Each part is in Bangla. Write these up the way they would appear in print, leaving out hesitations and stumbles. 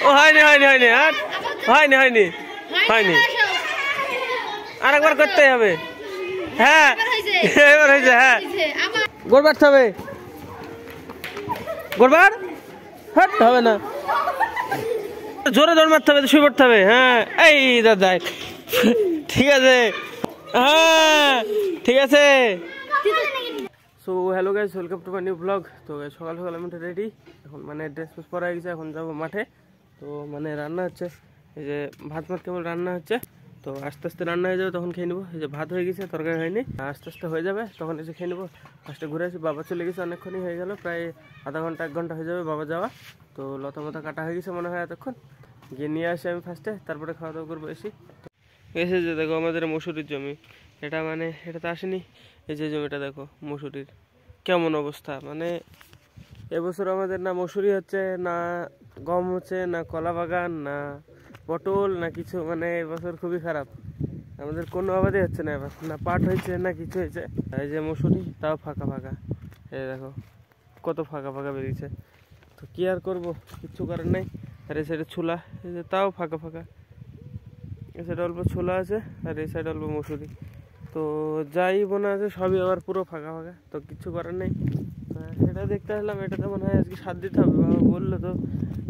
ও হয়নি হয়নি হয়নি আর হয়নি হয়নি হয়নি, আরেকবার করতে হবে। হ্যাঁ এবার হয়েছে। হ্যাঁ গোড় বাড়তে হবে, গোড়বার হাঁটতে হবে না, জোরে দৌড় মারতে হবে, শুয়ে পড়তে হবে। হ্যাঁ এই দাদা ঠিক আছে, হ্যাঁ ঠিক আছে। So hello guys, welcome to my new blog. তো সকাল সকাল আমি রেডি, এখন মানে ড্রেস ফ্রেস পরা হয়ে গেছে, এখন যাবো মাঠে। তো মানে রান্না হচ্ছে, এই যে ভাত ভাত কেবল রান্না হচ্ছে, তো আস্তে আস্তে রান্না হয়ে যাবে, তখন খেয়ে নেবো। এই যে ভাত হয়ে গেছে, তরকারি হয়নি, আস্তে আস্তে হয়ে যাবে, তখন এসে খেয়ে নেবো। ফার্স্টে ঘুরে আসি, বাবা চলে গেছে, অনেকক্ষণই হয়ে গেল, প্রায় আধা ঘন্টা 1 ঘন্টা হয়ে যাবে বাবা যাওয়া। তো লতা মতা কাটা হয়ে গেছে মনে হয় এতক্ষণ, গিয়ে নিয়ে আসি আমি ফার্স্টে, তারপরে খাওয়া দাওয়া করবো এসে। এসে যে দেখো আমাদের মসুরির জমি, এটা মানে এটা তো আসেনি, এই যে জমিটা দেখো মসুরির কেমন অবস্থা। মানে এবছর আমাদের না মসুরি হচ্ছে, না গম হচ্ছে, না কলা বাগান, না পটল, না কিছু। মানে এবছর খুবই খারাপ, আমাদের কোনো আবাদই হচ্ছে না এবার, না পাট হয়েছে না কিছু হয়েছে। এই যে মসুরি তাও ফাঁকা ফাঁকা, এই দেখো কত ফাঁকা ফাঁকা বেরিয়েছে। তো কি আর করবো, কিচ্ছু করার নাই। আর এই সাইডে ছোলা, এই যে তাও ফাঁকা ফাঁকা, এই সাইডে অল্প ছোলা আছে, আর এই সাইডে অল্প মসুরি। তো যাই বোনা আছে সবই আবার পুরো ফাঁকা ফাঁকা, তো কিছু করার নেই। সেটা দেখতে আসলাম, এটাতে মনে হয় আজকে সার দিতে হবে। বাবা বললো তো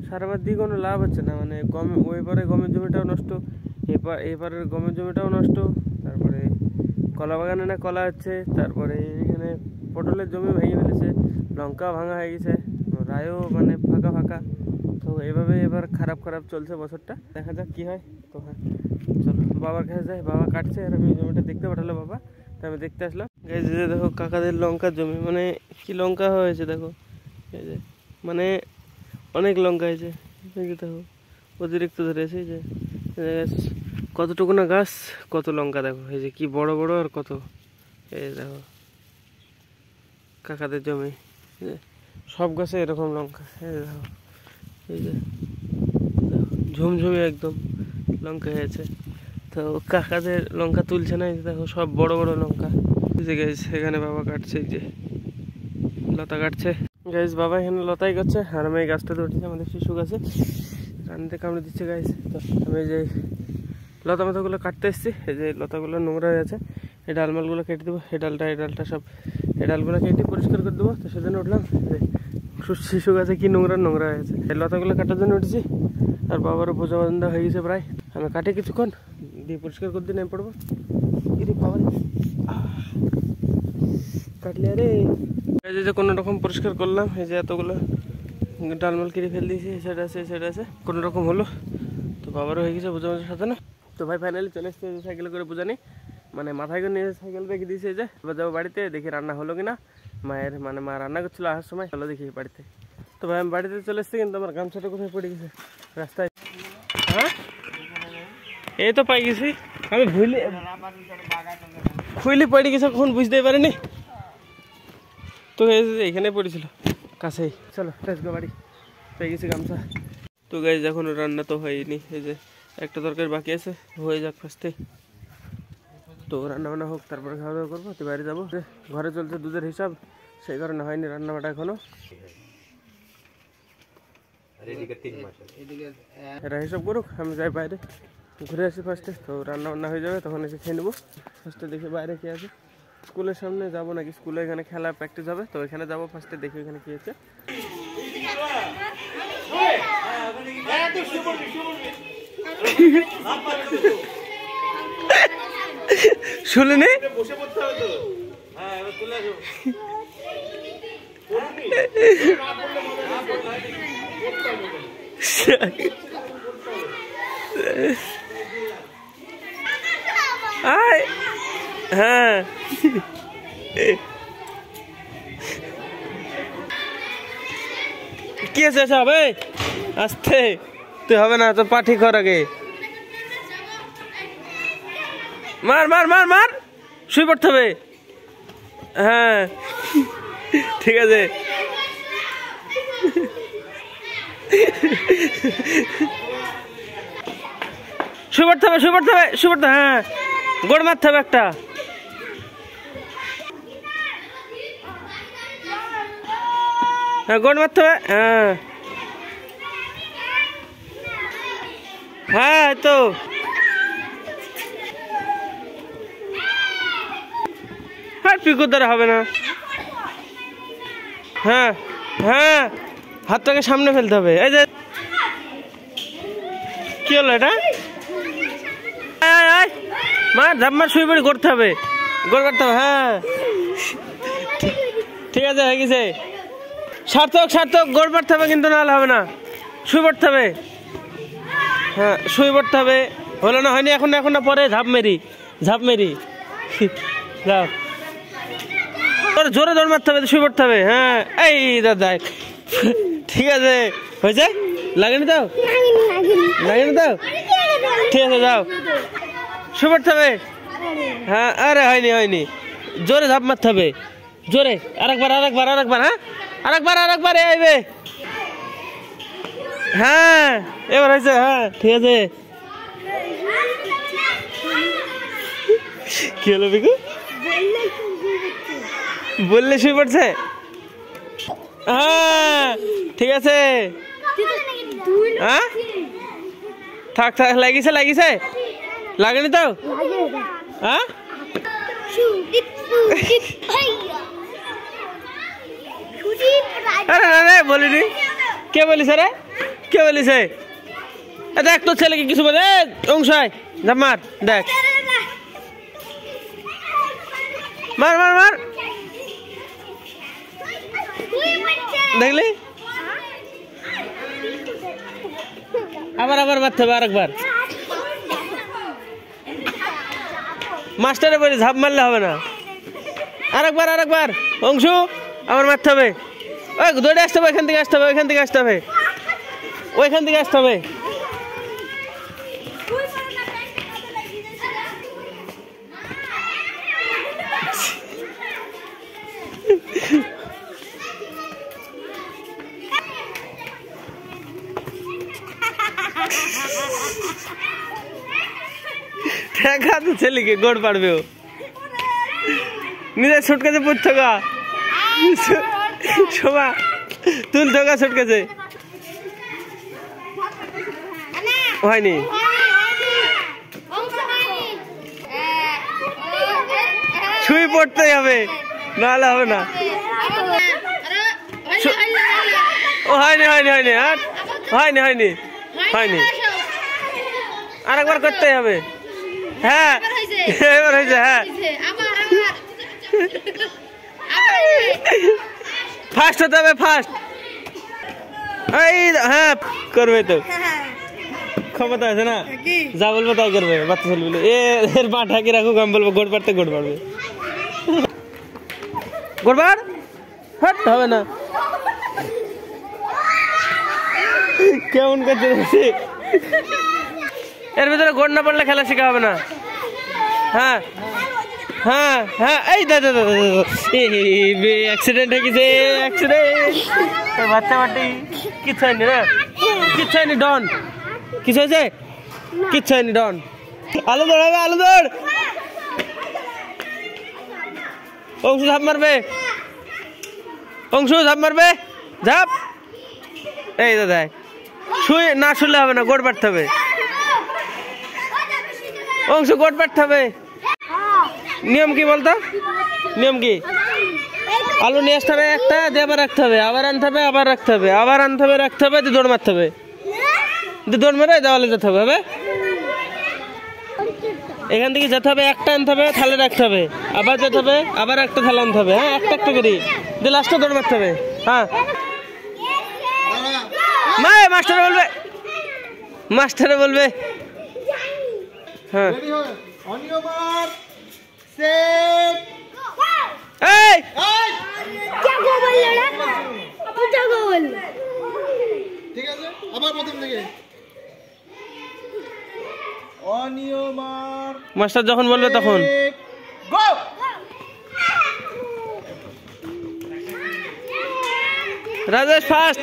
সারবার দিয়ে কোনো লাভ হচ্ছে না, মানে গম ওই পারে গমের জমিটাও নষ্ট, এপারের গমের জমিটাও নষ্ট, তারপরে কলা বাগানে না কলা হচ্ছে, তারপরে এখানে পটলের জমি ভেঙে ফেলেছে, লঙ্কা ভাঙা হয়ে গেছে, রায়ও মানে ফাঁকা ফাঁকা। তো এভাবে এবার খারাপ খারাপ চলছে বছরটা, দেখা যাক কি হয়। তো হ্যাঁ চলো বাবার কাছে যাই, বাবা কাটছে, আর আমি জমিটা দেখতে পাঠালো বাবা, তাই আমি দেখতে আসলাম। এই যে দেখো কাকাদের লঙ্কার জমি, মানে কি লঙ্কা হয়েছে দেখো, এই যে মানে অনেক লঙ্কা হয়েছে, এই যে দেখো অতিরিক্ত ধরেছে। এই যে কতটুকু না গাছ, কত লঙ্কা দেখো, এই যে কি বড় বড়, আর কত। এই দেখো কাকাদের জমি, সব গাছে এরকম লঙ্কা। এই দেখো, এই যে ঝুমঝুমে একদম লঙ্কা হয়েছে। তো কাকাদের লঙ্কা তুলছে না, এই দেখো সব বড় বড় লঙ্কা। এই যে গাইস এখানে বাবা কাটছে, এই যে লতা কাটছে গাইস, বাবা এখানে লতাই করছে, আর আমি এই গাছটাতে উঠেছি, আমাদের শিশু গাছে রানিতে কামড়ে দিচ্ছে গাইস। তো আমি যে লতা মতাগুলো কাটতে এসেছি, এই যে লতাগুলো নোংরা হয়ে আছে, এই ডালমালগুলো কেটে দেবো, এই ডালটা সব, এই ডালগুলো কেটে পরিষ্কার করে দেবো। তো সেজন্য উঠলাম, শিশু গাছে কি নোংরা নোংরা হয়ে আছে, এই লতাগুলো কাটার জন্য উঠেছি। আর বাবারও বোঝা বান্ধা হয়ে গেছে প্রায়, আমি কাটি কিছুক্ষণ দিয়ে পরিষ্কার করে দিয়ে নেমে পড়বো। কাটলে আরে এই যে কোনো রকম পরিষ্কার করলাম, এই যে এতগুলো ডালমাল কেটে ফেল দিয়েছি, সেটা আছে সেটা আছে, কোনো রকম হলো। তো বাবারও হয়ে গেছে বোঝা মাঝে সাথে না। তো ভাই ফাইনালি চলে এসছে, সাইকেলে করে বোঝা নেই, মানে মাথায় করে নিয়ে সাইকেল রেখে দিয়েছে। যে এবার যাবো বাড়িতে, দেখি রান্না হলো কিনা। মায়ের মানে মা রান্না করছিল আসার সময়, চলো দেখি বাড়িতে। তো ভাই আমি বাড়িতে চলে এসছি, কিন্তু আমার গামছাটা কোথায় পড়ে গেছে রাস্তায়। হ্যাঁ এই তো পাই গেছি, আমি খুইলি পড়ে গেছে, কখন বুঝতেই পারিনি। তো এখানে পড়েছিল কাছেই, চলো বাড়ি পেয়ে গেছি গামছা। তো গাইজ এখনো রান্না তো হয়নি, এই যে একটা তরকারি বাকি আছে, হয়ে যাক ফার্স্টে। তো রান্না বান্না হোক, তারপরে খাওয়া দাওয়া করবো। তো বাইরে যাবো, ঘরে চলছে দুধের হিসাব, সেই কারণে হয়নি রান্না বান্না এখনো। এরা হিসাব করুক, আমি যাই বাইরে ঘুরে আসি ফার্স্টে। তো রান্না বান্না হয়ে যাবে, তখন এসে খেয়ে নেবো। ফার্স্টে দেখি বাইরে কি আছে, স্কুলের সামনে যাবো নাকি, স্কুলে এখানে খেলা প্র্যাকটিস হবে, তো এখানে যাবো ফার্স্টে, দেখি এখানে কি আছে। শুনিনি হ্যাঁ কি আছে হবে আসতে, তুই হবে না তো পাঠি কর আগে, মার মার মার মার, শুয়ে পড়তে হবে। হ্যাঁ ঠিক আছে, শুয়ে পড়তে হবে, শুয়ে পড়তে হবে, শুয়ে পড়তে। হ্যাঁ গোড় মারতে হবে একটা, হ্যাঁ গোড় মারতে হবে। হ্যাঁ হ্যাঁ তো হ্যাঁ পিকুর দ্বারা হবে না। হ্যাঁ হ্যাঁ হাতটাকে সামনে ফেলতে হবে। এই যে কি হলো এটা? মা ঝাপ মার শুয়ে পড়ে করতে হবে, গোল করতে হবে। হ্যাঁ ঠিক আছে হয়ে গেছে। সার্থক সার্থক গোল মারতে হবে কিন্তু নাহলে হবে না, শুয়ে পড়তে হবে। হ্যাঁ শুয়ে পড়তে হবে। হলো না হয়নি এখন, এখন না পরে ঝাপ মেরি যাও। তোর জোরে দৌড় মারতে হবে, শুয়ে পড়তে হবে। হ্যাঁ এই দাদা ঠিক আছে হয়েছে, লাগেনি তো ঠিক আছে যাও, শুয়ে পড়তে হবে। হ্যাঁ আরে হয়নি জোরে ঝাপ মারতে হবে, জোরে আরেকবার হ্যাঁ আরেকবার আইবে। হ্যাঁ এবার হয়েছে। হ্যাঁ ঠিক আছে। কি হলো বিকু? বললে শুয়ে পড়ছে। হ্যাঁ ঠিক আছে। হ্যাঁ থাক লাগিছে লাগেনি তো? হ্যাঁ আরে বলিনি। কে বলিছে রে? কে বলিছে? দেখ তোর ছেলেকে কিছু বলে অংশায় ঝাপ মার, দেখ মার দেখলি? আবার মারতে হবে আরেকবার। মাস্টারে বলি ঝাপ মারলে হবে না, আরেকবার অংশু আবার মারতে হবে। ওই দৌড়ে আসতে হবে, ওইখান থেকে আসতে হবে। দেখা তো ছেলেকে গোড় পাড়বে, ও নিজের ছুটকেছে পুঁত গা শোভা তুল ধোকা ছুটকেছে হয়নি। শুয়ে পড়তেই হবে নাহলে হবে না। ও হয়নি আরেকবার করতে হবে। হ্যাঁ এবার হয়েছে। হ্যাঁ ফার্স্ট হতে হবে, ফার্স্ট। এই হ্যাঁ করবে তো, ক্ষমতা আছে না, যা বলবো তাই করবে বাচ্চা ছেলেগুলো। এর মা ঠাকি রাখুক, আমি বলবো গোড় পাড়তে গোড় পাড়বে, গোড় পাড় হবে না। কেমন করতে এর ভিতরে গোড় না পড়লে খেলা শেখা হবে না। হ্যাঁ এই দাদা অ্যাক্সিডেন্ট হয়ে গেছে, বাচ্চা বাটি কিচ্ছু হয়নি না, কিচ্ছু হয়নি ডন, কিছু হয়েছে কিচ্ছু হয়নি ডন। আলু দৌড় হবে, আলু দৌড়। অংশু ঝাপ মারবে, ঝাপ। এই দাদা শুয়ে না শুনলে হবে না, গোড় পাড়তে হবে। অংশু গোড় পাড়তে হবে। নিয়ম কি বলতো? নিয়ম কি? আলু নিয়ে আসতে হবে একটা, দিয়ে আবার রাখতে হবে, আবার আনতে হবে, আবার রাখতে হবে, আবার আনতে হবে, রাখতে হবে, দিয়ে দৌড় মারতে হবে, দিয়ে দৌড় মেরে দেওয়ালে যেতে হবে। এখান থেকে যেতে হবে, একটা আনতে হবে, থালে রাখতে হবে, আবার যেতে হবে, আবার একটা থালে আনতে হবে। হ্যাঁ একটা করে দিয়ে লাস্টে দৌড় মারতে হবে। হ্যাঁ মাস্টারে বলবে। হ্যাঁ এই ঠিক আছে, আবার প্রথম থেকে অনিয়মার মাস্টার যখন বলবে তখন গো। রাজেশ ফার্স্ট।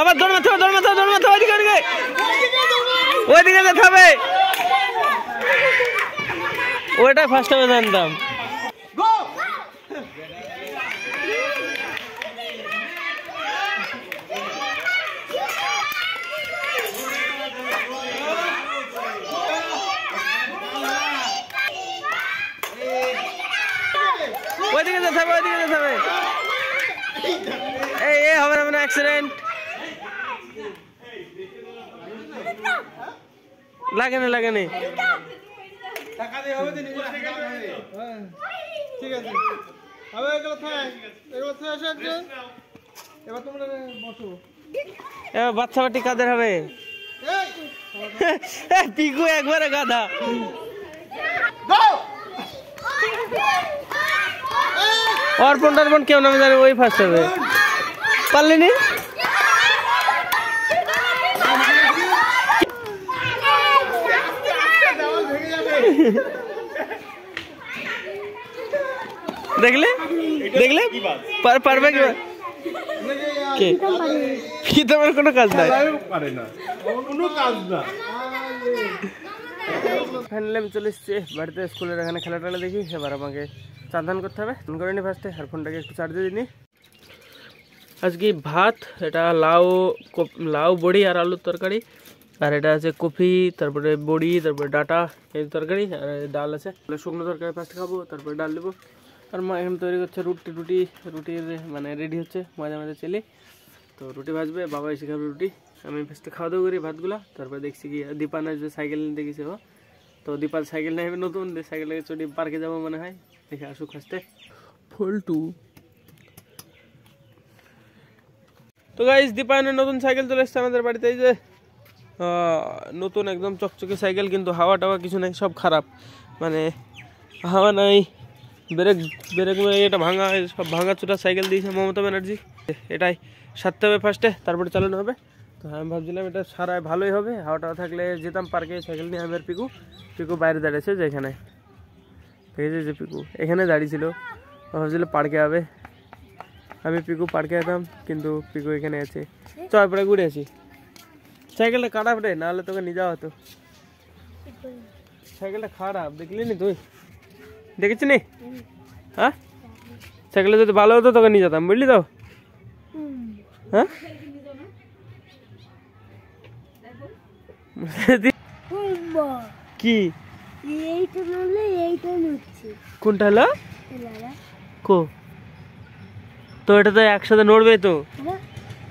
আবার দৌড় মারতে হবে, ওইদিকে যেতে হবে। ওইটা ফার্স্ট টাইমে জানতাম। যেতে হবে ওইদিকে যেতে হবে এই হবে না মানে অ্যাক্সিডেন্ট লাগেনি ঠিক আছে আবার এগুলো থাক আসো একজন এবার তোমরা বসো এবার বাচ্চা বাটি কাদের হবে পিকু একবারে গাধা অর্পণ টার্পণ কেউ নামে জানে ওই ফার্স্ট হবে পারলিনি দেখলে পারবে কি তোমার কোনো কাজ নাই ফাইনালি আমি চলে এসেছি বাড়িতে স্কুলের এখানে খেলা টেলা দেখি এবার আমাকে চাঁদান করতে হবে করে নি ফার্স্টে আর ফোনটাকে একটু চার্জে দিই আজকে ভাত এটা লাউ বড়ি আর আলুর তরকারি আর এটা আছে কফি তারপরে বড়ি তারপরে ডাটা এই তরকারি আর ডাল আছে শুকনো তরকারি ফার্স্ট খাবো তারপরে ডাল দেবো আর মা এখন তৈরি করছে রুটি মানে রেডি হচ্ছে মাঝে মাঝে চেলে তো রুটি ভাজবে বাবা এসে খাবে রুটি আমি ফার্স্টে খাওয়া দাওয়া করি ভাতগুলা তারপরে দেখছি কি দীপান আসবে সাইকেল নিতে গেছে ও তো দীপাল সাইকেল নেবে নতুন সাইকেলটাকে চড়ি পার্কে যাবো মনে হয় দেখে আসুক ফার্স্টে ফুলটু তো গাইস দীপায়নের নতুন সাইকেল চলে এসছে আমাদের বাড়িতে এই যে নতুন একদম চকচকে সাইকেল কিন্তু হাওয়া টাওয়া কিছু নাই সব খারাপ মানে হাওয়া নাই ব্রেক এটা ভাঙা সব ভাঙাচোটা সাইকেল দিয়েছে মমতা ব্যানার্জি এটাই সারতে হবে ফার্স্টে তারপরে চালানো হবে তো আমি ভাবছিলাম এটা সারায় ভালোই হবে হাওয়া টাওয়া থাকলে যেতাম পার্কে সাইকেল নিয়ে আমি আর পিকু বাইরে দাঁড়িয়েছে যে এখানে দেখেছি যে পিকু এখানে দাঁড়িয়েছিল ভাবছিল পার্কে হবে আমি পিকু পার্কে যেতাম কিন্তু পিকু এখানে আছে চল পরে ঘুরে আসি সাইকেলটা খারাপ রে নাহলে তোকে নিয়ে যাওয়া হতো সাইকেলটা খারাপ দেখলি নি তুই দেখেছি নি হ্যাঁ সাইকেলটা যদি ভালো হতো তোকে নিয়ে যেতাম বুঝলি তো হ্যাঁ কি কোনটা হলো কো তো এটা তো একসাথে নড়বে তো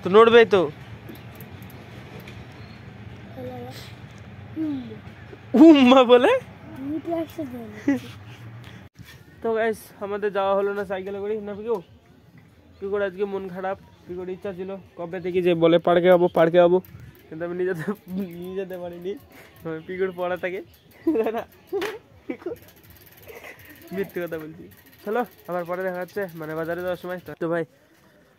নড়বে তো উম্মা বলে তো গাইস আমাদের যাওয়া হলো না সাইকেলে করে না পিকুর আজকে মন খারাপ পিকুর ইচ্ছা ছিল কবে থেকে যে বলে পার্কে যাবো কিন্তু আমি নিয়ে যেতে পারিনি পিকুর পড়া থাকে মিথ্যে কথা বলছি চলো আবার পরে দেখা যাচ্ছে মানে বাজারে যাওয়ার সময় তো ভাই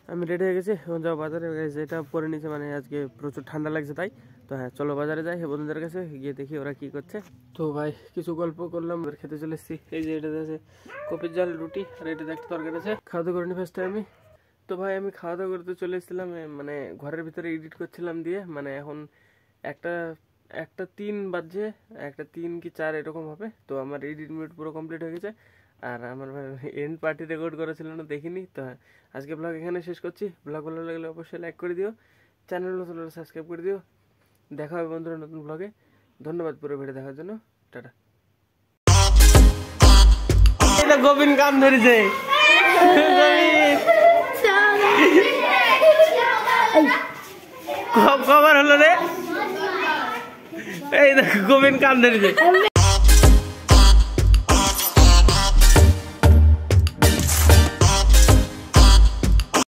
আমি রেডি হয়ে গেছি এখন যাও বাজারে যেটা পরে নিয়েছে মানে আজকে প্রচুর ঠান্ডা লাগছে তাই তো হ্যাঁ চলো বাজারে যাই বন্ধুদের কাছে গিয়ে দেখি ওরা কি করছে তো ভাই কিছু গল্প করলাম ওদের খেতে চলে এসেছি এই যে এটাতে আছে কপির জাল রুটি আর এটাতে একটা তরকারি আছে খাওয়া দাওয়া করিনি ফার্স্টে আমি তো ভাই আমি খাওয়া দাওয়া করতে চলে এসেছিলাম মানে ঘরের ভিতরে এডিট করছিলাম দিয়ে মানে এখন একটা 3 বাজছে 3 কি 4 এরকম হবে তো আমার এডিট মিনিট পুরো কমপ্লিট হয়ে গেছে আর আমার এন্ড পার্টি রেকর্ড করা ছিল না দেখিনি তো আজকে ব্লগ এখানে শেষ করছি ব্লগ ভালো লাগলে অবশ্যই লাইক করে দিও চ্যানেল নতুন হলে সাবস্ক্রাইব করে দিও দেখা হবে বন্ধুরা নতুন ব্লগে ধন্যবাদ পুরো ভিডিও দেখার জন্য টাটা এটা গোবিন্দ কান ধরেছে কবার হলো রে এই দেখো গোবিন্দ কান ধরেছে